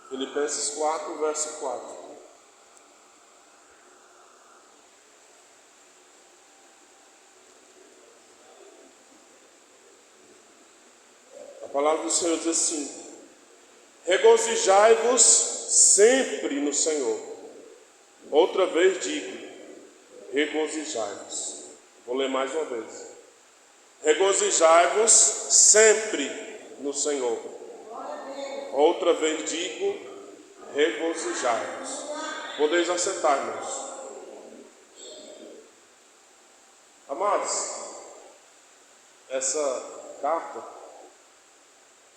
Filipenses 4, verso 4. A palavra do Senhor diz assim: regozijai-vos sempre no Senhor. Outra vez digo, regozijai-vos. Vou ler mais uma vez. Regozijai-vos sempre no Senhor. Outra vez digo, regozijai-vos. Podeis assentar, irmãos. Amados, essa carta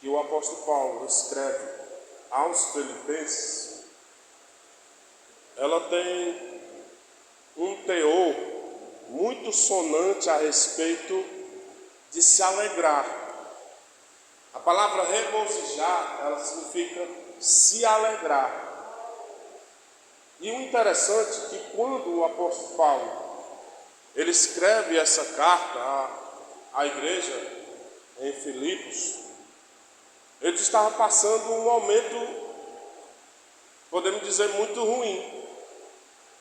que o apóstolo Paulo escreve aos Filipenses, ela tem um teor muito sonante a respeito de se alegrar. A palavra regozijar, ela significa se alegrar. E o interessante é que quando o apóstolo Paulo ele escreve essa carta à igreja em Filipos, ele estava passando um momento, podemos dizer, muito ruim,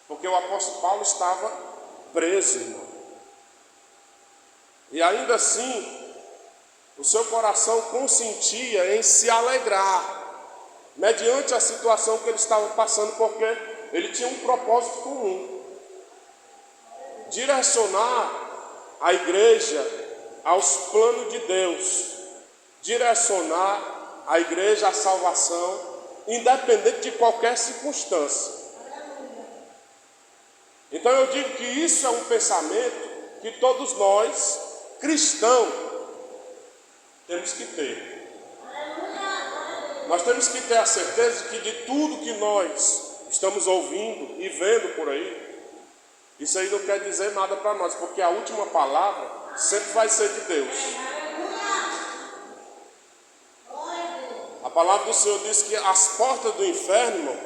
porque o apóstolo Paulo estava preso, irmão. E ainda assim, o seu coração consentia em se alegrar, mediante a situação que ele estava passando, porque ele tinha um propósito comum: direcionar a igreja aos planos de Deus, direcionar a igreja à salvação, independente de qualquer circunstância. Então eu digo que isso é um pensamento que todos nós, cristãos, temos que ter. Nós temos que ter a certeza que de tudo que nós estamos ouvindo e vendo por aí, isso aí não quer dizer nada para nós, porque a última palavra sempre vai ser de Deus. A palavra do Senhor diz que as portas do inferno, irmão,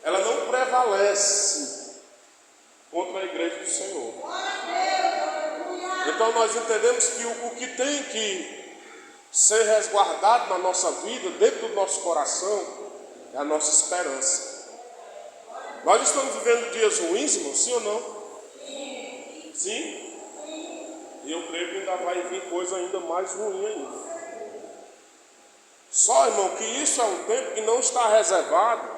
ela não prevalece contra a igreja do Senhor. Então nós entendemos que o que tem que ser resguardado na nossa vida, dentro do nosso coração, é a nossa esperança. Nós estamos vivendo dias ruins, irmão, sim ou não? Sim? E eu creio que ainda vai vir coisa ainda mais ruim ainda. Só, irmão, que isso é um tempo que não está reservado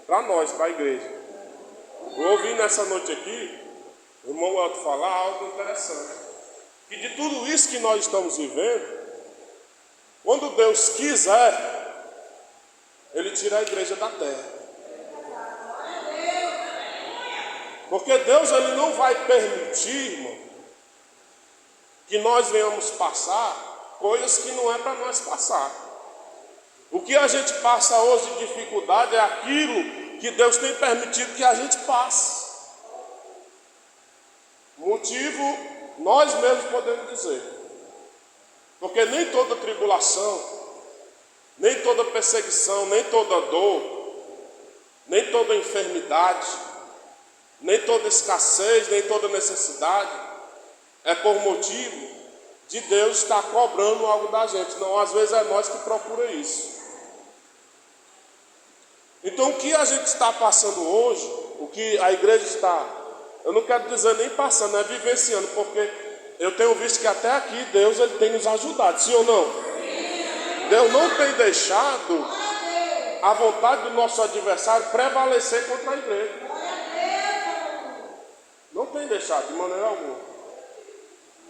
para nós, para a igreja. Eu ouvi nessa noite aqui o irmão Elton falar algo interessante, que de tudo isso que nós estamos vivendo, quando Deus quiser, Ele tira a igreja da terra. Porque Deus, Ele não vai permitir, irmão, que nós venhamos passar coisas que não é para nós passar. O que a gente passa hoje de dificuldade é aquilo que Deus tem permitido que a gente passe. Motivo, nós mesmos podemos dizer. Porque nem toda tribulação, nem toda perseguição, nem toda dor, nem toda enfermidade, nem toda escassez, nem toda necessidade é por motivo de Deus estar cobrando algo da gente. Não, às vezes é nós que procuramos isso. Então o que a gente está passando hoje, o que a igreja está, eu não quero dizer nem passando, é vivenciando, porque eu tenho visto que até aqui Deus ele tem nos ajudado, sim ou não? Deus não tem deixado a vontade do nosso adversário prevalecer contra a igreja. Não tem deixado de maneira alguma.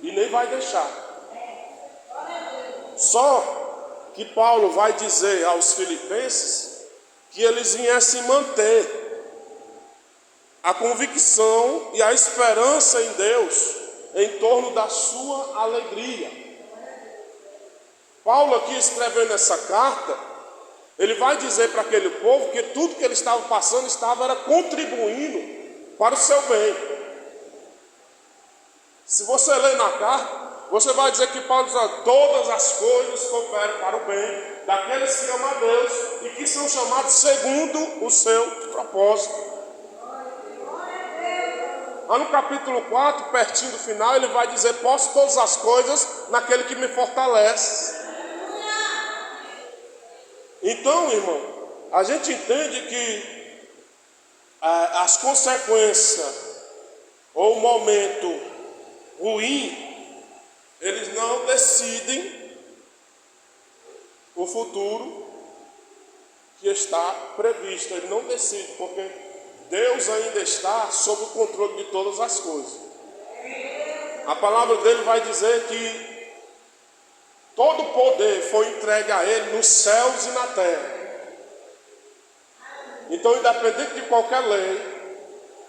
E nem vai deixar. Só que Paulo vai dizer aos filipenses que eles viessem manter a convicção e a esperança em Deus em torno da sua alegria. Paulo aqui escrevendo essa carta, ele vai dizer para aquele povo que tudo que ele estava passando era contribuindo para o seu bem. Se você ler na carta, você vai dizer que Paulo diz: todas as coisas cooperam para o bem daqueles que amam a Deus e que são chamados segundo o seu propósito. propósito. Lá no capítulo 4, pertinho do final, ele vai dizer: posso todas as coisas naquele que me fortalece. Então, irmão, a gente entende que as consequências ou o momento ruim, eles não decidem o futuro que está previsto. Ele não decide, porque Deus ainda está sob o controle de todas as coisas. A palavra dele vai dizer que todo o poder foi entregue a ele nos céus e na terra. Então, independente de qualquer lei,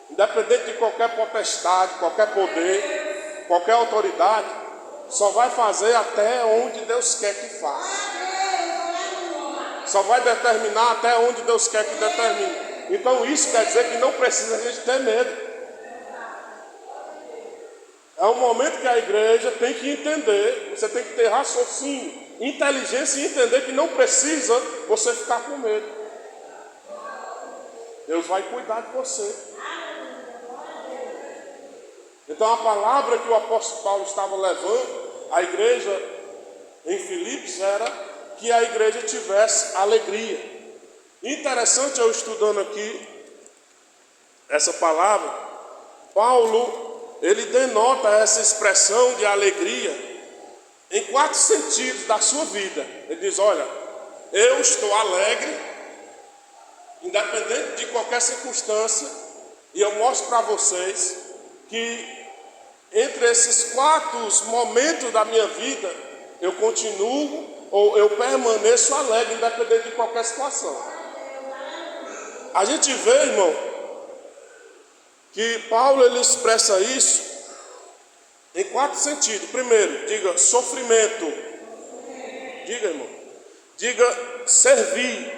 independente de qualquer potestade, qualquer poder, qualquer autoridade, só vai fazer até onde Deus quer que faça. Só vai determinar até onde Deus quer que determine. Então isso quer dizer que não precisa a gente ter medo. É um momento que a igreja tem que entender, você tem que ter raciocínio, inteligência e entender que não precisa você ficar com medo. Deus vai cuidar de você. Então a palavra que o apóstolo Paulo estava levando à igreja em Filipos era que a igreja tivesse alegria. Interessante, eu estudando aqui essa palavra, Paulo, ele denota essa expressão de alegria em 4 sentidos da sua vida. Ele diz: olha, eu estou alegre, independente de qualquer circunstância, e eu mostro para vocês que entre esses 4 momentos da minha vida, eu continuo ou eu permaneço alegre, independente de qualquer situação. A gente vê, irmão, que Paulo ele expressa isso em 4 sentidos. Primeiro, diga sofrimento. Diga, irmão. Diga servir.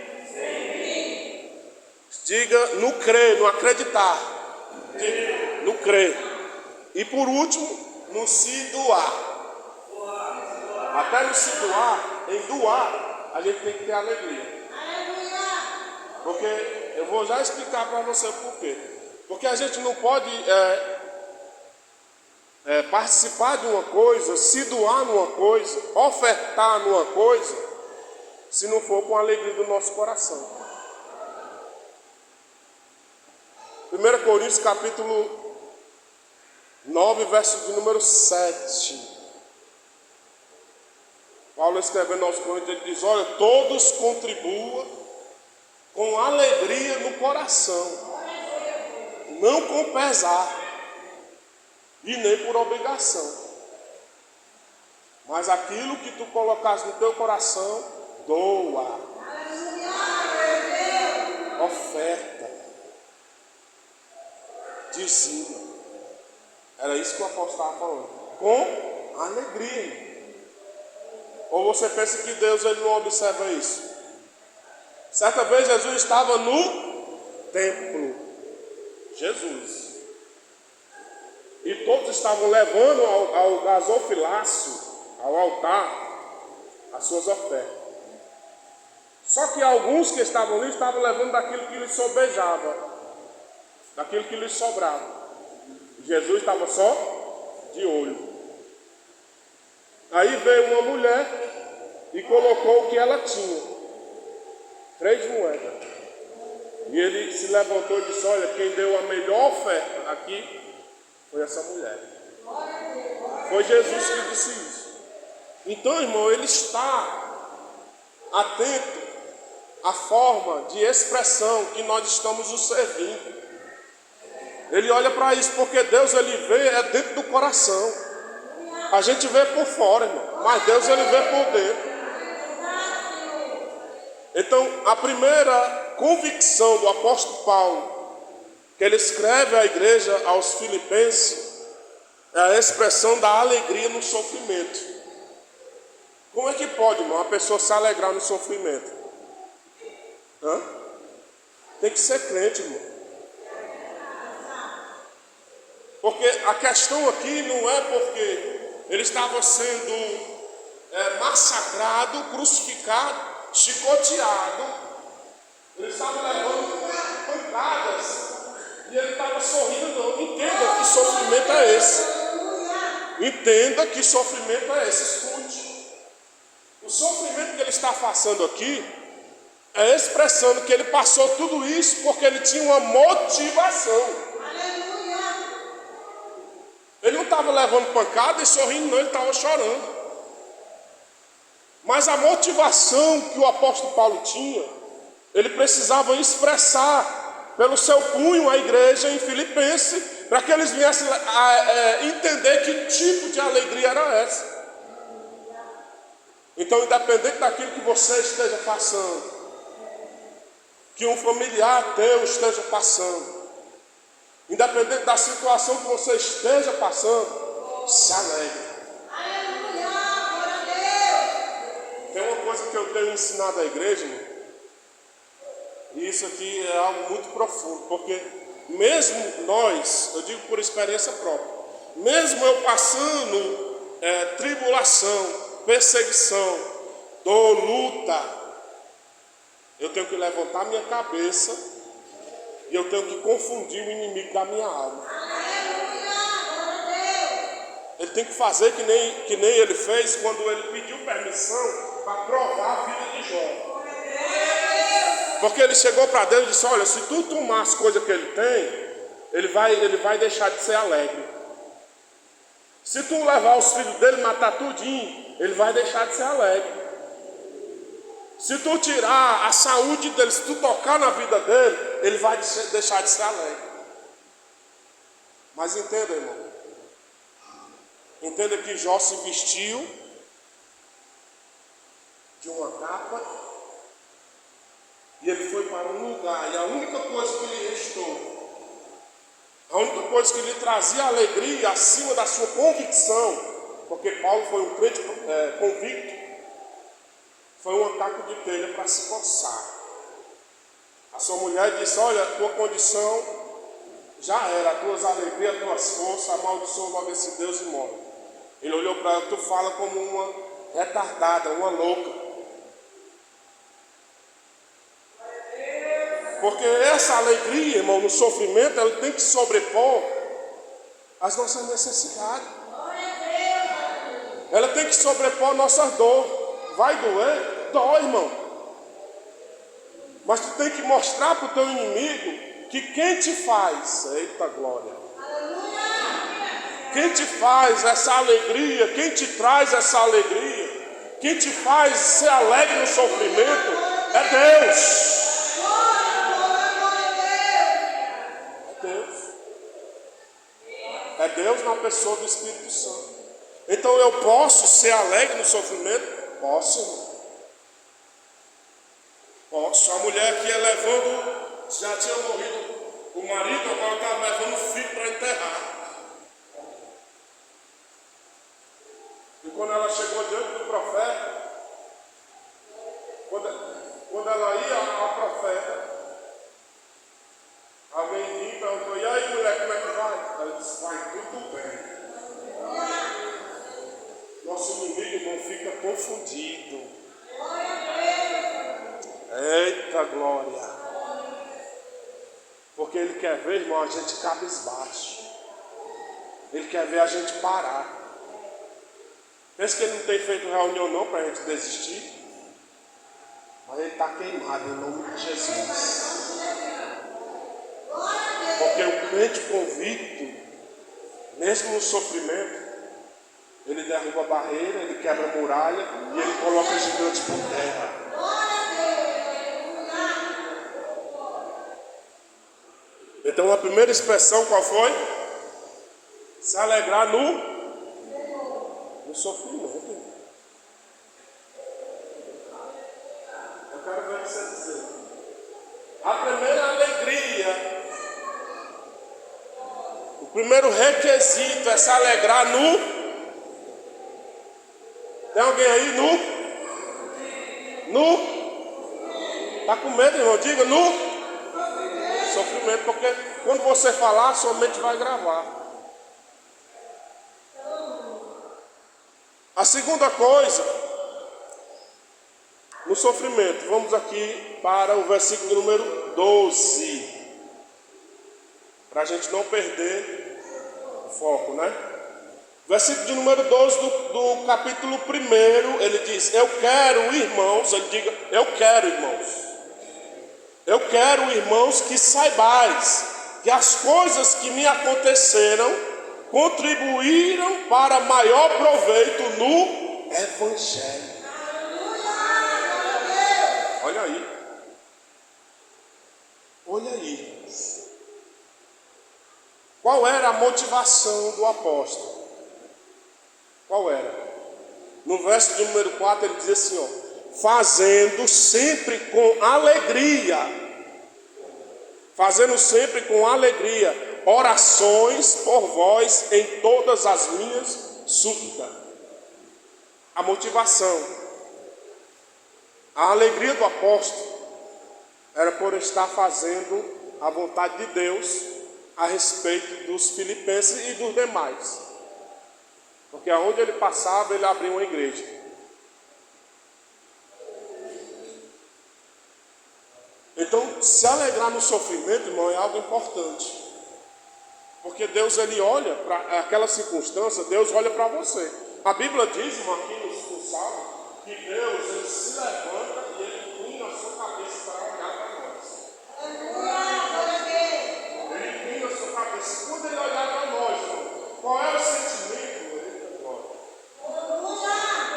Diga no crer, no acreditar. Diga no crer. E por último, no se doar. Até no se doar, em doar, a gente tem que ter alegria. Porque eu vou já explicar para você por quê. Porque a gente não pode participar de uma coisa, se doar numa coisa, ofertar numa coisa, se não for com a alegria do nosso coração. 1 Coríntios capítulo 9, verso de número 7. Paulo escrevendo aos Coríntios, ele diz: olha, todos contribuam com alegria no coração, não com pesar e nem por obrigação, mas aquilo que tu colocas no teu coração, doa, oferta, dizima. Era isso que o apóstolo estava falando, com alegria. Ou você pensa que Deus ele não observa isso? Certa vez Jesus estava no templo, Jesus, e todos estavam levando ao gasofilácio, ao altar, as suas ofertas. Só que alguns que estavam ali estavam levando daquilo que lhes sobejava, daquilo que lhes sobrava. Jesus estava só de olho. Aí veio uma mulher e colocou o que ela tinha, 3 moedas. E ele se levantou e disse: olha, quem deu a melhor oferta aqui foi essa mulher. Foi Jesus que disse isso. Então, irmão, ele está atento à forma de expressão que nós estamos o servindo. Ele olha para isso, porque Deus ele vê dentro do coração. A gente vê por fora, irmão, mas Deus ele vê por dentro. Então, a primeira convicção do apóstolo Paulo, que ele escreve à igreja, aos filipenses, é a expressão da alegria no sofrimento. Como é que pode, irmão, uma pessoa se alegrar no sofrimento? Tem que ser crente, irmão. Porque a questão aqui não é porque ele estava sendo massacrado, crucificado, chicoteado. Ele estava levando pancada Entenda que sofrimento é esse, escute. O sofrimento que ele está passando aqui é expressando que ele passou tudo isso porque ele tinha uma motivação. Ele não estava levando pancada e sorrindo, não, ele estava chorando. Mas a motivação que o apóstolo Paulo tinha, ele precisava expressar pelo seu punho à igreja em Filipenses, para que eles viessem a entender que tipo de alegria era essa. Então, independente daquilo que você esteja passando, que um familiar teu esteja passando, independente da situação que você esteja passando, se alegre. Tem uma coisa que eu tenho ensinado à igreja, irmão, e isso aqui é algo muito profundo, porque mesmo nós, eu digo por experiência própria, mesmo eu passando tribulação, perseguição, dor, luta, eu tenho que levantar minha cabeça e eu tenho que confundir o inimigo da minha alma. Ele tem que fazer que nem ele fez quando ele pediu permissão para provar a vida de Jó. Porque ele chegou para Deus e disse: olha, se tu tomar as coisas que ele tem, ele vai deixar de ser alegre. Se tu levar os filhos dele e matar tudinho, ele vai deixar de ser alegre. Se tu tirar a saúde dele, se tu tocar na vida dele, ele vai deixar de ser alegre. Mas entenda, irmão. Entenda que Jó se vestiu de uma capa e ele foi para um lugar. E a única coisa que lhe restou, a única coisa que lhe trazia alegria acima da sua convicção, porque Paulo foi um crente convicto, foi um taco de telha para se coçar. A sua mulher disse: olha, a tua condição já era, as tuas alegrias, as tuas forças, amaldiçoa logo esse Deus e morre. Ele olhou para ela: tu fala como uma retardada, uma louca. Porque essa alegria, irmão, no sofrimento, ela tem que sobrepor as nossas necessidades. Ela tem que sobrepor nossas dores. Vai doer? Dói, irmão. Mas tu tem que mostrar para o teu inimigo que quem te faz, eita glória, quem te faz essa alegria, quem te traz essa alegria, quem te faz ser alegre no sofrimento, é Deus. É Deus. É Deus na pessoa do Espírito Santo. Então eu posso ser alegre no sofrimento? Posso, irmão. Posso. A mulher que ia levando, já tinha morrido o marido, agora estava levando o filho para enterrar. E quando ela chegou diante do profeta, quando ela ia ao profeta, alguém vinha e perguntou: e aí, mulher, como é que vai? Ela disse: vai tudo bem. Nosso inimigo não fica confundido. Eita glória. Porque ele quer ver, irmão, a gente cabisbaixo. Ele quer ver a gente parar. Pensa que ele não tem feito reunião não para a gente desistir. Mas ele está queimado em nome de Jesus. Porque o crente convicto, mesmo no sofrimento, ele derruba a barreira, ele quebra a muralha e ele coloca gigantes por terra. Então a primeira expressão qual foi? Se alegrar no sofrimento. Eu quero ver você dizer. A primeira alegria, o primeiro requisito é se alegrar no... Tem alguém aí Está com medo, irmão? Diga sofrimento, porque quando você falar, sua mente vai gravar. A segunda coisa, no sofrimento, vamos aqui para o versículo número 12, para a gente não perder o foco, né? Versículo de número 12 do capítulo 1, ele diz: eu quero, irmãos, ele diga, eu quero, irmãos. Eu quero, irmãos, que saibais que as coisas que me aconteceram contribuíram para maior proveito no Evangelho. Olha aí. Olha aí. Qual era a motivação do apóstolo? Qual era? No verso de número 4 ele diz assim, ó: fazendo sempre com alegria, orações por vós em todas as minhas súplicas. A motivação, a alegria do apóstolo era por estar fazendo a vontade de Deus a respeito dos filipenses e dos demais. Porque aonde ele passava, ele abria uma igreja. Então, se alegrar no sofrimento, irmão, é algo importante. Porque Deus, ele olha para aquela circunstância, Deus olha para você. A Bíblia diz, irmão, aqui no Salmo, que Deus, ele se levanta e ele inclina a sua cabeça para olhar para nós. Ele inclina a sua cabeça. Quando ele olhar para nós, irmão, qual é o sentimento?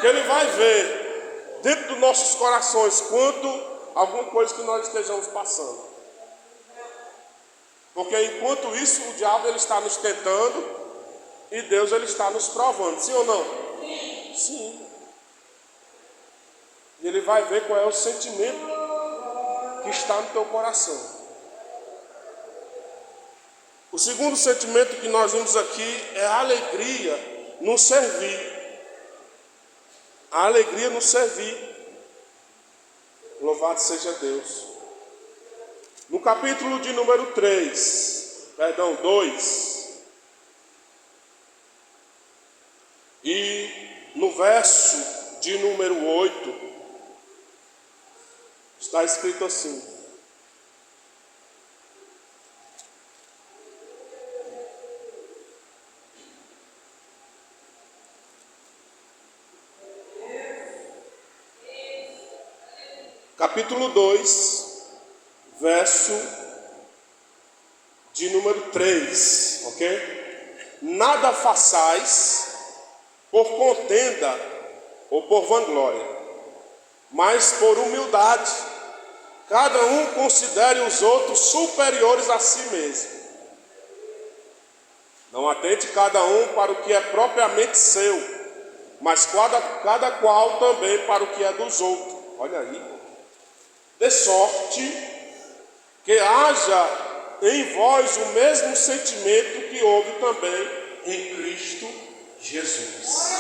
Que ele vai ver dentro dos nossos corações quanto alguma coisa que nós estejamos passando. Porque enquanto isso o diabo ele está nos tentando e Deus ele está nos provando, sim ou não? Sim. Sim. E ele vai ver qual é o sentimento que está no teu coração. O segundo sentimento que nós vimos aqui é a alegria no servir. A alegria no servir. Louvado seja Deus. No capítulo de número 2, e no verso de número 8, está escrito assim: capítulo 2, verso de número 3, ok? Nada façais por contenda ou por vanglória, mas por humildade, cada um considere os outros superiores a si mesmo. Não atente cada um para o que é propriamente seu, mas cada qual também para o que é dos outros. Olha aí. De sorte que haja em vós o mesmo sentimento que houve também em Cristo Jesus.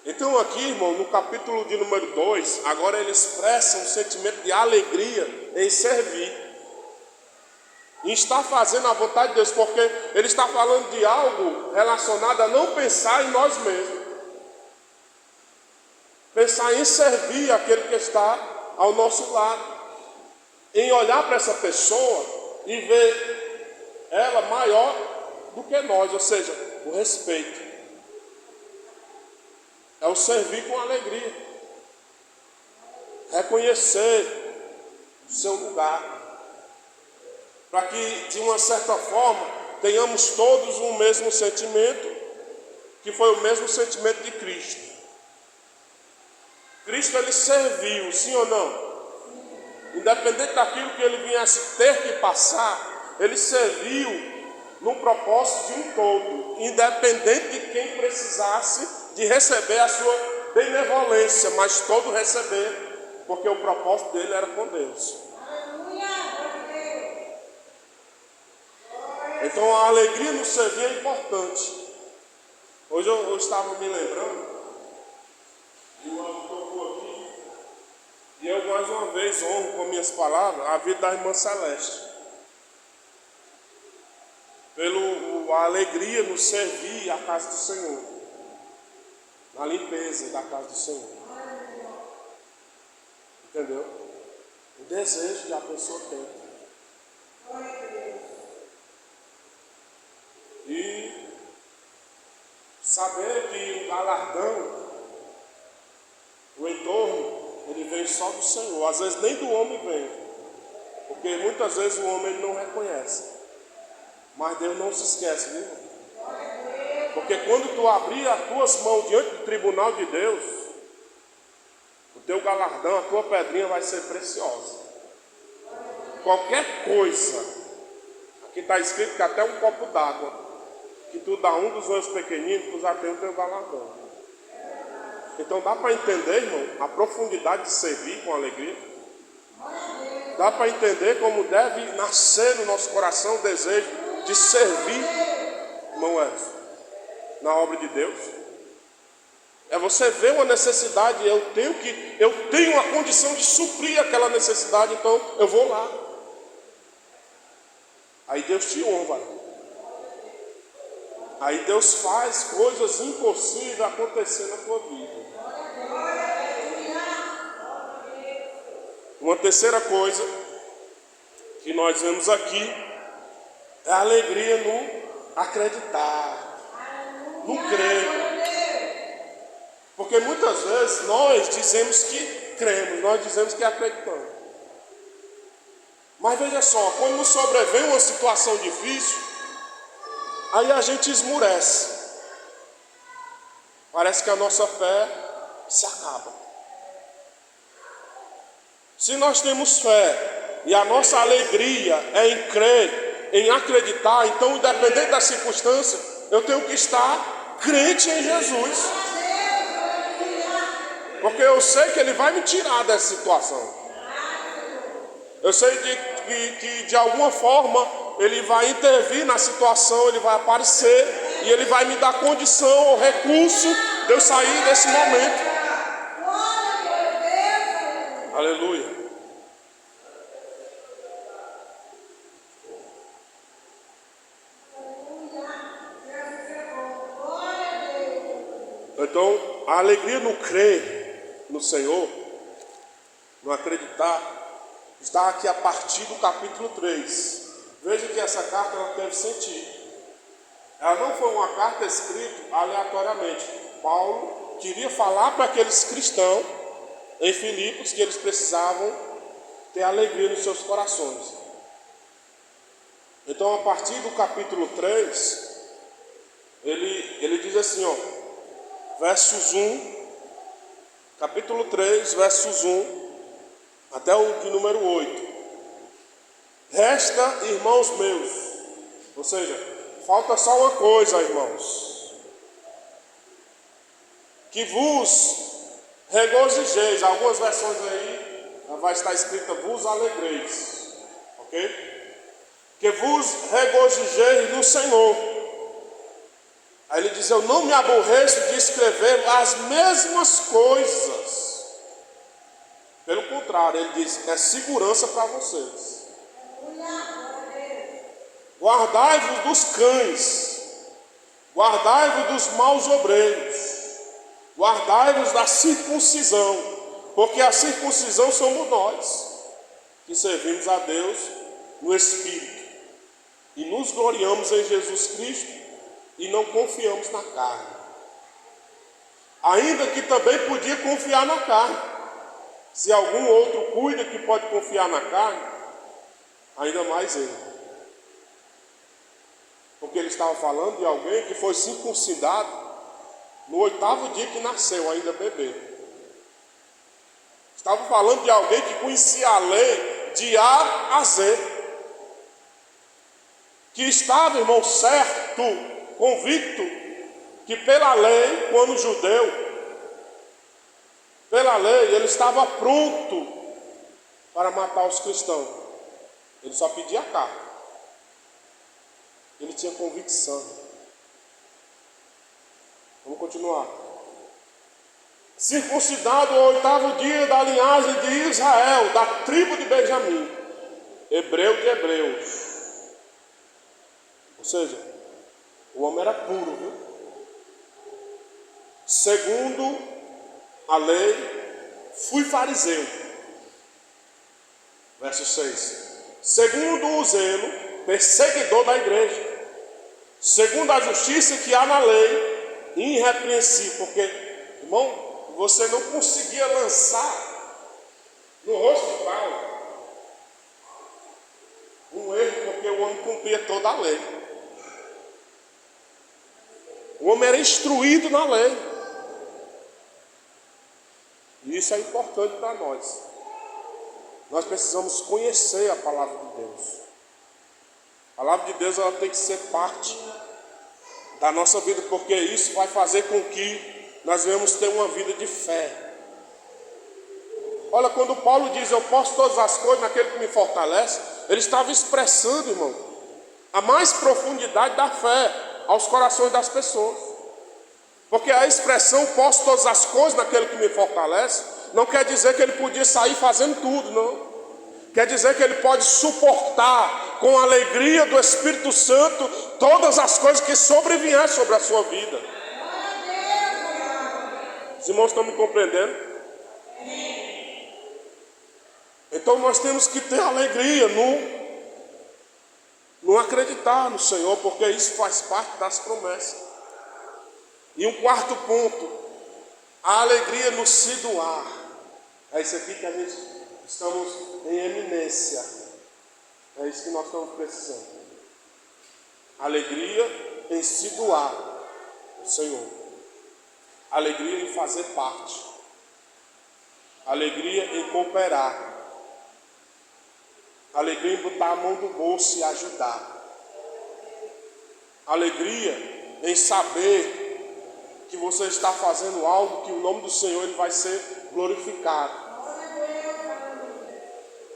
Então aqui, irmão, no capítulo de número 2, agora ele expressa um sentimento de alegria em servir, em estar fazendo a vontade de Deus, porque ele está falando de algo relacionado a não pensar em nós mesmos. Pensar em servir aquele que está ao nosso lado, em olhar para essa pessoa e ver ela maior do que nós, ou seja, o respeito. É o servir com alegria, reconhecer o seu lugar, para que de uma certa forma tenhamos todos o mesmo sentimento, que foi o mesmo sentimento de Cristo. Cristo ele serviu, sim ou não? Independente daquilo que ele viesse ter que passar, ele serviu no propósito de um todo, independente de quem precisasse de receber a sua benevolência, mas todo receber, porque o propósito dele era com Deus. Então a alegria no servir é importante. Hoje eu estava me lembrando, e o Aldo tocou aqui, e eu mais uma vez honro com minhas palavras a vida da irmã Celeste. A alegria no servir a casa do Senhor, na limpeza da casa do Senhor. Entendeu? O desejo que a pessoa tem. E saber que o galardão, o entorno, ele vem só do Senhor. Às vezes nem do homem vem, porque muitas vezes o homem ele não reconhece. Mas Deus não se esquece, viu? Porque quando tu abrir as tuas mãos diante do tribunal de Deus, o teu galardão, a tua pedrinha vai ser preciosa. Qualquer coisa, aqui está escrito que até um copo d'água, que tu dá um dos meus pequeninos, tu já tem o teu galardão. Então dá para entender, irmão, a profundidade de servir com alegria. Dá para entender como deve nascer no nosso coração o desejo de servir, irmão Edson, na obra de Deus. É você ver uma necessidade, eu tenho a condição de suprir aquela necessidade, então eu vou lá. Aí Deus te honra. Aí Deus faz coisas impossíveis acontecer na tua vida. Uma terceira coisa que nós vemos aqui é a alegria no acreditar, no crer. Porque muitas vezes nós dizemos que cremos, nós dizemos que acreditamos. Mas veja só, quando nos sobrevém uma situação difícil, aí a gente esmurece. Parece que a nossa fé se acaba. Se nós temos fé e a nossa alegria é em crer, em acreditar, então independente da circunstância, eu tenho que estar crente em Jesus. Porque eu sei que Ele vai me tirar dessa situação. Eu sei que de alguma forma Ele vai intervir na situação, Ele vai aparecer e Ele vai me dar condição ou recurso de eu sair desse momento. Aleluia. Então, a alegria no crer no Senhor, no acreditar, está aqui a partir do capítulo 3. Veja que essa carta ela teve sentido. Ela não foi uma carta escrita aleatoriamente. Paulo queria falar para aqueles cristãos em Filipos que eles precisavam ter alegria nos seus corações. Então, a partir do capítulo 3, ele diz assim, ó, versos 1, capítulo 3, versos 1 até o de número 8. Resta, irmãos meus, ou seja, falta só uma coisa, irmãos, que vos regozijeis. Algumas versões aí vai estar escrita vos alegreis, ok? Que vos regozijeis no Senhor. Aí ele diz, eu não me aborreço de escrever as mesmas coisas. Pelo contrário, ele diz, é segurança para vocês. Guardai-vos dos cães, guardai-vos dos maus obreiros, guardai-vos da circuncisão, porque a circuncisão somos nós, que servimos a Deus no Espírito, e nos gloriamos em Jesus Cristo, e não confiamos na carne. Ainda que também podia confiar na carne. Se algum outro cuida que pode confiar na carne, ainda mais ele. Porque ele estava falando de alguém que foi circuncidado no 8º dia que nasceu, ainda bebê. Estava falando de alguém que conhecia a lei de A a Z. Que estava, irmão, certo, convicto, que pela lei, quando judeu, pela lei, ele estava pronto para matar os cristãos. Ele só pedia a carta. Ele tinha convicção. Vamos continuar. Circuncidado ao 8º dia da linhagem de Israel, da tribo de Benjamim, hebreu de hebreus. Ou seja, o homem era puro, viu? Segundo a lei, fui fariseu. Verso 6. Segundo o zelo, perseguidor da igreja. Segundo a justiça que há na lei, irrepreensível, porque, irmão, você não conseguia lançar no rosto de Paulo um erro, porque o homem cumpria toda a lei. O homem era instruído na lei. E isso é importante para nós. Nós precisamos conhecer a palavra de Deus. A palavra de Deus, ela tem que ser parte da nossa vida, porque isso vai fazer com que nós venhamos ter uma vida de fé. Olha, quando Paulo diz, eu posso todas as coisas naquele que me fortalece, ele estava expressando, irmão, a mais profundidade da fé aos corações das pessoas. Porque a expressão, posso todas as coisas naquele que me fortalece, não quer dizer que ele podia sair fazendo tudo, não. Quer dizer que ele pode suportar com a alegria do Espírito Santo todas as coisas que sobrevierem sobre a sua vida. Os irmãos estão me compreendendo? Então nós temos que ter alegria no acreditar no Senhor, porque isso faz parte das promessas. E um quarto ponto, a alegria no se doar. É isso aqui que a gente estamos em eminência. É isso que nós estamos precisando. Alegria em se doar ao Senhor. Alegria em fazer parte. Alegria em cooperar. Alegria em botar a mão no bolso e ajudar. Alegria em saber que você está fazendo algo que o nome do Senhor ele vai ser glorificado.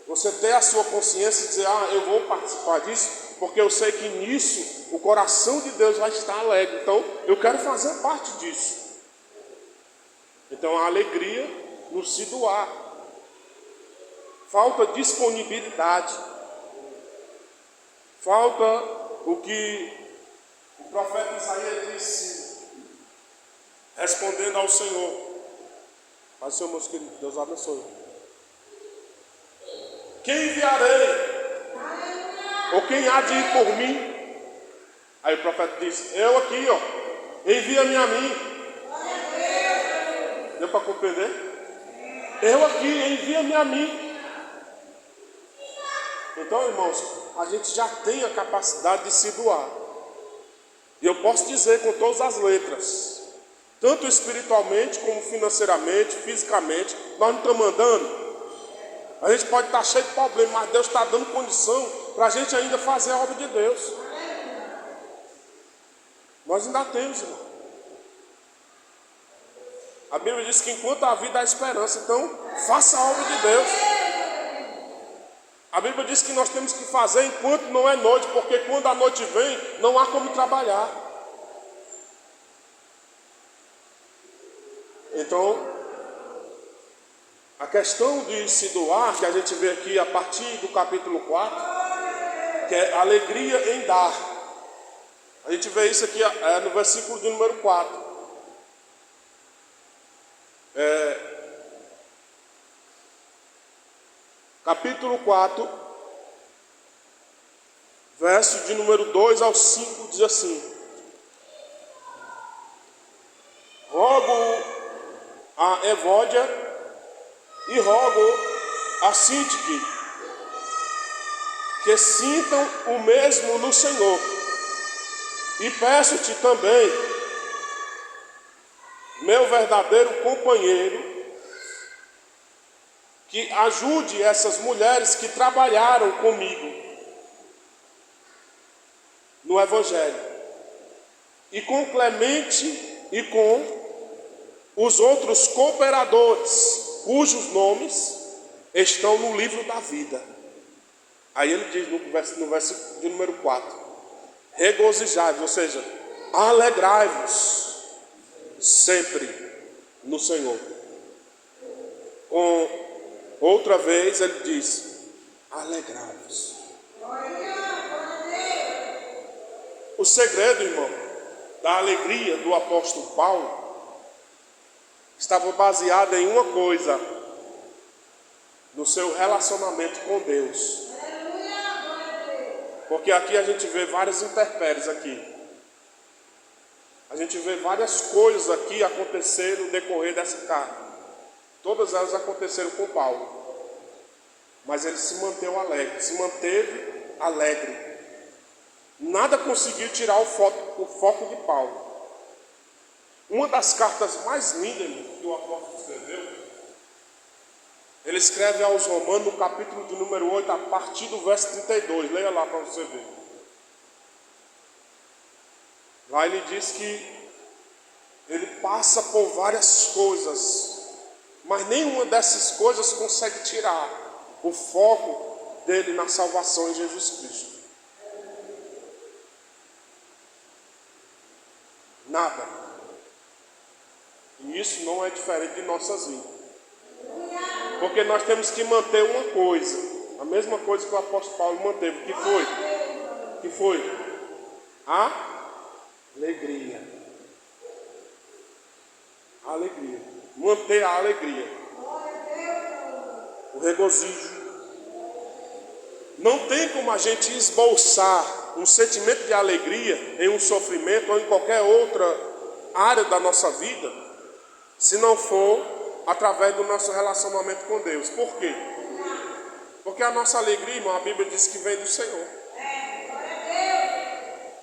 Você ter a sua consciência e dizer, eu vou participar disso, porque eu sei que nisso o coração de Deus vai estar alegre. Então eu quero fazer parte disso. Então a alegria no se doar. Falta disponibilidade. Falta o que o profeta Isaías disse, respondendo ao Senhor. Pai, Senhor, meus queridos, Deus abençoe. Quem enviarei? Ou quem há de ir por mim? Aí o profeta disse, eu aqui, envia-me a mim. Deu para compreender? Eu aqui, envia-me a mim. Então, irmãos, a gente já tem a capacidade de se doar. E eu posso dizer com todas as letras, tanto espiritualmente como financeiramente, fisicamente, nós não estamos andando. A gente pode estar cheio de problemas, mas Deus está dando condição para a gente ainda fazer a obra de Deus. Nós ainda temos, irmão. A Bíblia diz que enquanto há vida há esperança, então faça a obra de Deus. A Bíblia diz que nós temos que fazer enquanto não é noite, porque quando a noite vem, não há como trabalhar. Então, a questão de se doar, que a gente vê aqui a partir do capítulo 4, que é alegria em dar. A gente vê isso aqui no versículo de número 4. Capítulo 4, verso de número 2 ao 5, diz assim: rogo a Evódia e rogo a Sintique que sintam o mesmo no Senhor, e peço-te também, meu verdadeiro companheiro, que ajude essas mulheres que trabalharam comigo no Evangelho, e com Clemente e com os outros cooperadores, cujos nomes estão no livro da vida. Aí ele diz no versículo de número 4, regozijai-vos, ou seja, alegrai-vos sempre no Senhor. Outra vez ele diz, alegrai-vos. O segredo, irmão, da alegria do apóstolo Paulo estava baseado em uma coisa: no seu relacionamento com Deus. Porque aqui a gente vê várias intempéries aqui. A gente vê várias coisas aqui acontecer no decorrer dessa carta. Todas elas aconteceram com Paulo. Mas ele se manteve alegre. Nada conseguiu tirar o foco de Paulo. Uma das cartas mais lindas que o apóstolo escreveu, ele escreve aos Romanos, no capítulo de número 8, a partir do verso 32. Leia lá para você ver. Lá ele diz que ele passa por várias coisas, mas nenhuma dessas coisas consegue tirar o foco dele na salvação em Jesus Cristo. Nada. E isso não é diferente de nossas vidas. Porque nós temos que manter uma coisa, a mesma coisa que o apóstolo Paulo manteve. Que foi? Que foi? A alegria. A alegria. Manter a alegria. O regozijo. Não tem como a gente esboçar um sentimento de alegria em um sofrimento ou em qualquer outra área da nossa vida, se não for através do nosso relacionamento com Deus. Por quê? Porque a nossa alegria, irmão, a Bíblia diz que vem do Senhor.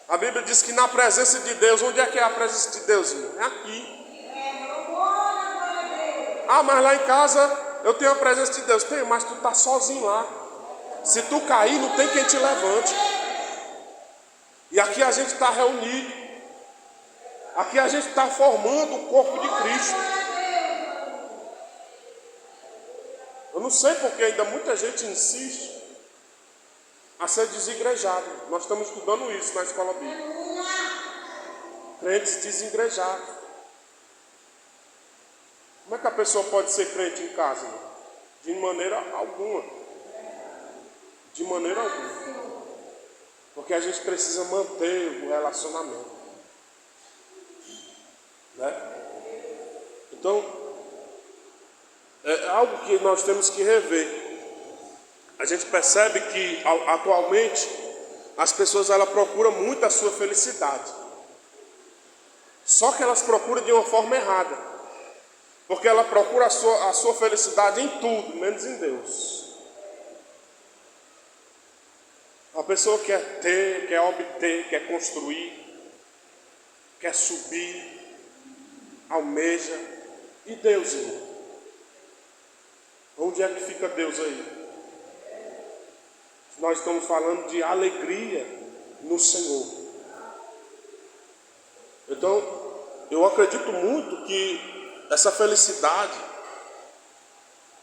A Bíblia diz que na presença de Deus, onde é que é a presença de Deus, irmão? É aqui. Ah, mas lá em casa eu tenho a presença de Deus. Tenho, mas tu está sozinho lá. Se tu cair, não tem quem te levante. E aqui a gente está reunido. Aqui a gente está formando o corpo de Cristo. Eu não sei porque ainda muita gente insiste a ser desigrejado. Nós estamos estudando isso na escola bíblica. Crentes desigrejados. Como é que a pessoa pode ser crente em casa? De maneira alguma. De maneira alguma. Porque a gente precisa manter o relacionamento. Né? Então, é algo que nós temos que rever. A gente percebe que atualmente as pessoas procuram muito a sua felicidade. Só que elas procuram de uma forma errada. Porque ela procura a sua felicidade em tudo, menos em Deus. A pessoa quer ter, quer obter, quer construir, quer subir, almeja. E Deus, irmão? Onde é que fica Deus aí? Nós estamos falando de alegria no Senhor. Então, eu acredito muito que essa felicidade,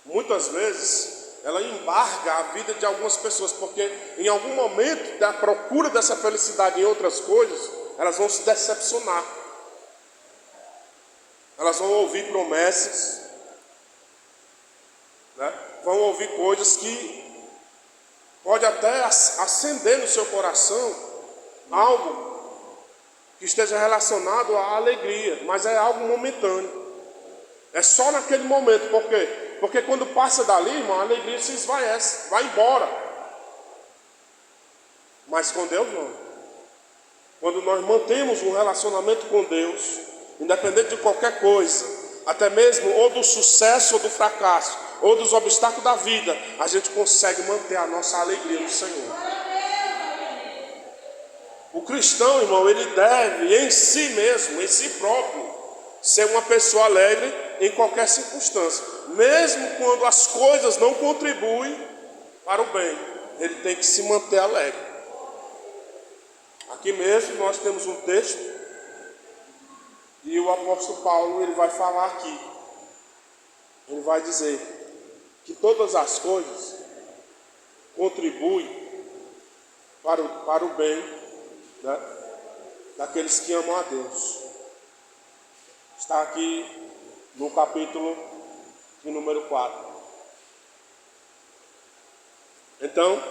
muitas vezes, ela embarga a vida de algumas pessoas, porque em algum momento da procura dessa felicidade em outras coisas, elas vão se decepcionar. Elas vão ouvir promessas, né? Vão ouvir coisas que pode até acender no seu coração algo que esteja relacionado à alegria, mas é algo momentâneo. É só naquele momento. Por quê? Porque quando passa dali, irmão, a alegria se esvaece, vai embora. Mas com Deus não. Quando nós mantemos um relacionamento com Deus, independente de qualquer coisa, até mesmo ou do sucesso ou do fracasso, ou dos obstáculos da vida, a gente consegue manter a nossa alegria no Senhor. O cristão, irmão, ele deve em si mesmo, em si próprio, ser uma pessoa alegre em qualquer circunstância. Mesmo quando as coisas não contribuem para o bem, ele tem que se manter alegre. Aqui mesmo nós temos um texto, e o apóstolo Paulo ele vai falar aqui. Ele vai dizer que todas as coisas contribuem para o bem, né, daqueles que amam a Deus. Está aqui no capítulo de número 4. Então,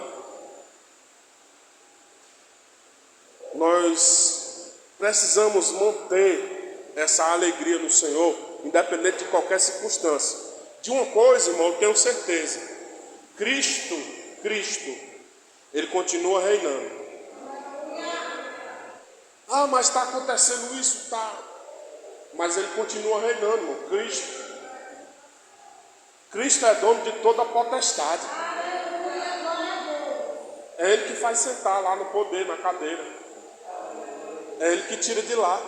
nós precisamos manter essa alegria no Senhor, independente de qualquer circunstância. De uma coisa, irmão, eu tenho certeza: Cristo, Ele continua reinando. Ah, mas está acontecendo isso, tá. Mas ele continua reinando, irmão. Cristo é dono de toda a potestade. É ele que faz sentar lá no poder, na cadeira. É ele que tira de lá.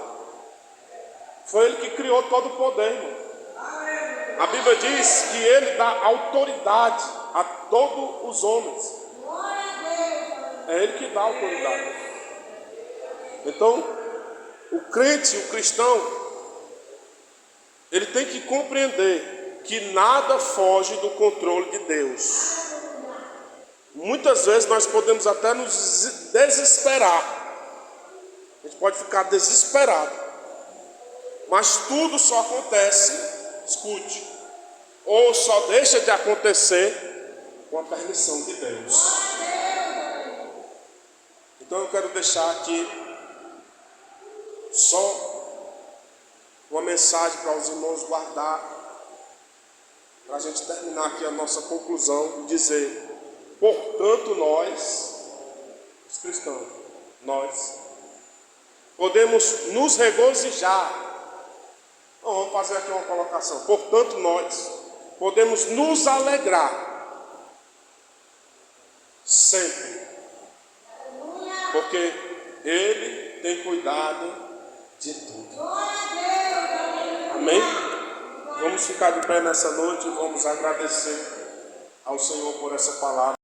Foi ele que criou todo o poder, irmão. A Bíblia diz que ele dá autoridade a todos os homens. É ele que dá autoridade. Então, o crente, o cristão, ele tem que compreender que nada foge do controle de Deus. Muitas vezes nós podemos até nos desesperar. A gente pode ficar desesperado. Mas tudo só acontece, escute, ou só deixa de acontecer com a permissão de Deus. Então eu quero deixar aqui só uma mensagem para os irmãos guardar, para a gente terminar aqui a nossa conclusão e dizer: portanto nós, os cristãos, nós podemos nos regozijar. Então, vamos fazer aqui uma colocação. Portanto nós podemos nos alegrar sempre, porque Ele tem cuidado de tudo. Amém? Vamos ficar de pé nessa noite e vamos agradecer ao Senhor por essa palavra.